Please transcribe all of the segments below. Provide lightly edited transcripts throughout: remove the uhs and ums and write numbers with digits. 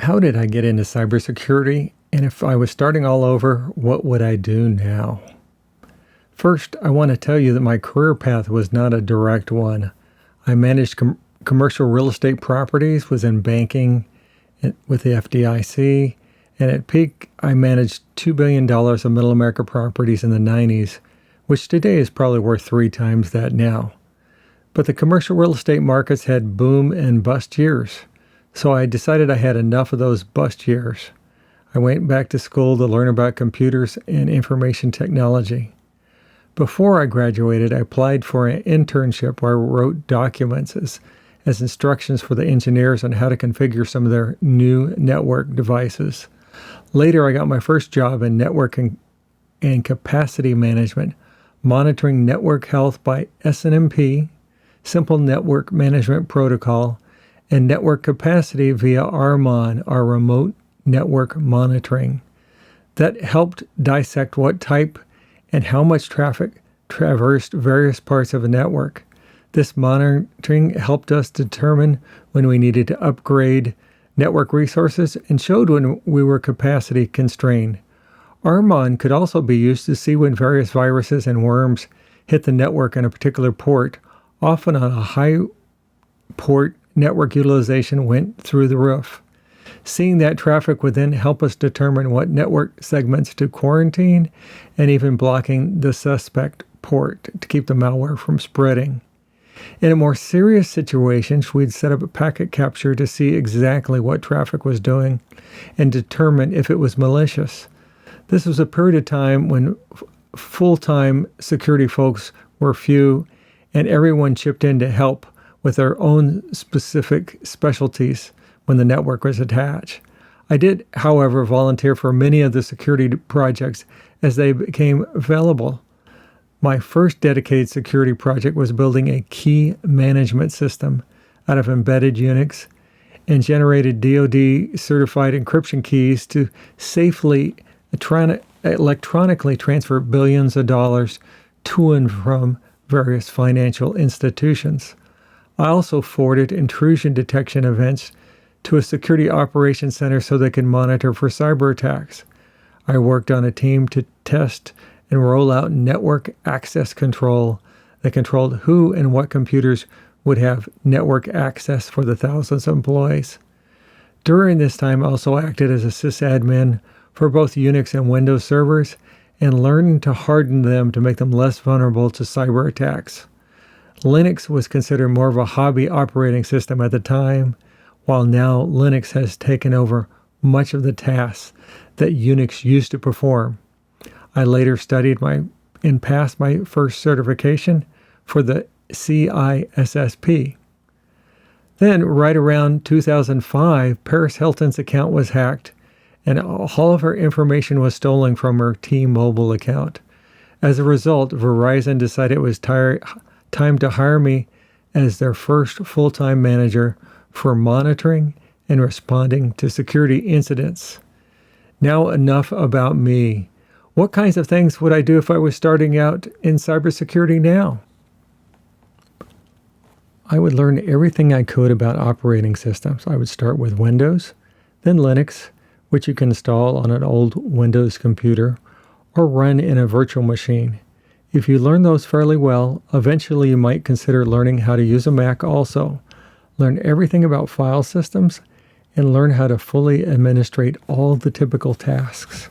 How did I get into cybersecurity? And if I was starting all over, what would I do now? First, I want to tell you that my career path was not a direct one. I managed commercial real estate properties, was in banking with the FDIC, and at peak, I managed $2 billion of middle America properties in the 90s, which today is probably worth 3 times that now. But the commercial real estate markets had boom and bust years, so I decided I had enough of those bust years. I went back to school to learn about computers and information technology. Before I graduated, I applied for an internship where I wrote documents as instructions for the engineers on how to configure some of their new network devices. Later, I got my first job in networking and capacity management, monitoring network health by SNMP, Simple Network Management Protocol, and network capacity via RMON, our remote network monitoring. That helped dissect what type and how much traffic traversed various parts of a network. This monitoring helped us determine when we needed to upgrade network resources and showed when we were capacity constrained. RMON could also be used to see when various viruses and worms hit the network in a particular port. Often on a high port, network utilization went through the roof. Seeing that traffic would then help us determine what network segments to quarantine and even blocking the suspect port to keep the malware from spreading. In a more serious situations, we'd set up a packet capture to see exactly what traffic was doing and determine if it was malicious. This was a period of time when full-time security folks were few and everyone chipped in to help with their own specific specialties when the network was attached. I did, however, volunteer for many of the security projects as they became available. My first dedicated security project was building a key management system out of embedded Unix and generated DoD certified encryption keys to safely electronically transfer billions of dollars to and from various financial institutions. I also forwarded intrusion detection events to a security operations center so they can monitor for cyber attacks. I worked on a team to test and roll out network access control that controlled who and what computers would have network access for the thousands of employees. During this time, I also acted as a sysadmin for both Unix and Windows servers and learned to harden them to make them less vulnerable to cyber attacks. Linux was considered more of a hobby operating system at the time, while now Linux has taken over much of the tasks that Unix used to perform. I later studied and passed my first certification for the CISSP. Then, right around 2005, Paris Hilton's account was hacked, and all of her information was stolen from her T-Mobile account. As a result, Verizon decided it was time to hire me as their first full-time manager for monitoring and responding to security incidents. Now, enough about me. What kinds of things would I do if I was starting out in cybersecurity now? I would learn everything I could about operating systems. I would start with Windows, then Linux, which you can install on an old Windows computer or run in a virtual machine. If you learn those fairly well, eventually you might consider learning how to use a Mac also. Learn everything about file systems and learn how to fully administrate all the typical tasks.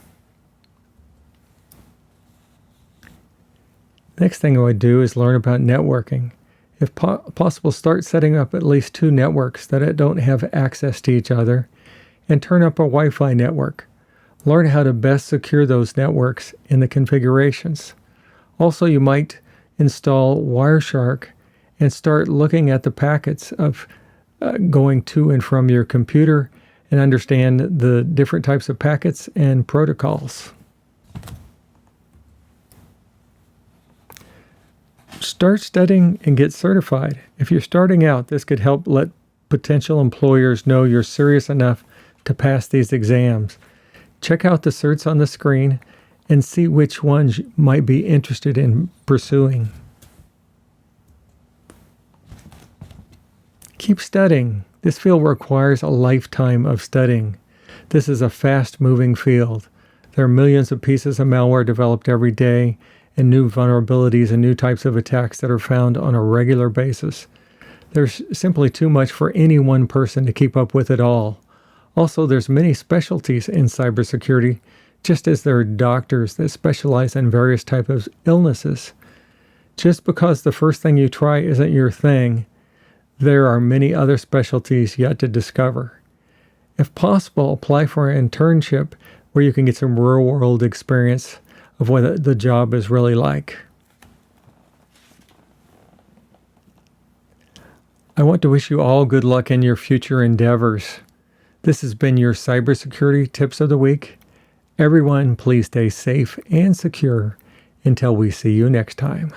Next thing I would do is learn about networking. If possible, start setting up at least 2 networks that don't have access to each other and turn up a Wi-Fi network. Learn how to best secure those networks in the configurations. Also, you might install Wireshark and start looking at the packets of going to and from your computer and understand the different types of packets and protocols. Start studying and get certified. If you're starting out, this could help let potential employers know you're serious enough to pass these exams. Check out the certs on the screen and see which ones you might be interested in pursuing. Keep studying. This field requires a lifetime of studying. This is a fast-moving field. There are millions of pieces of malware developed every day, and new vulnerabilities and new types of attacks that are found on a regular basis. There's simply too much for any one person to keep up with it all. Also, there's many specialties in cybersecurity, just as there are doctors that specialize in various types of illnesses. Just because the first thing you try isn't your thing, there are many other specialties yet to discover. If possible, apply for an internship where you can get some real-world experience of what the job is really like. I want to wish you all good luck in your future endeavors. This has been your Cybersecurity Tips of the Week. Everyone, please stay safe and secure until we see you next time.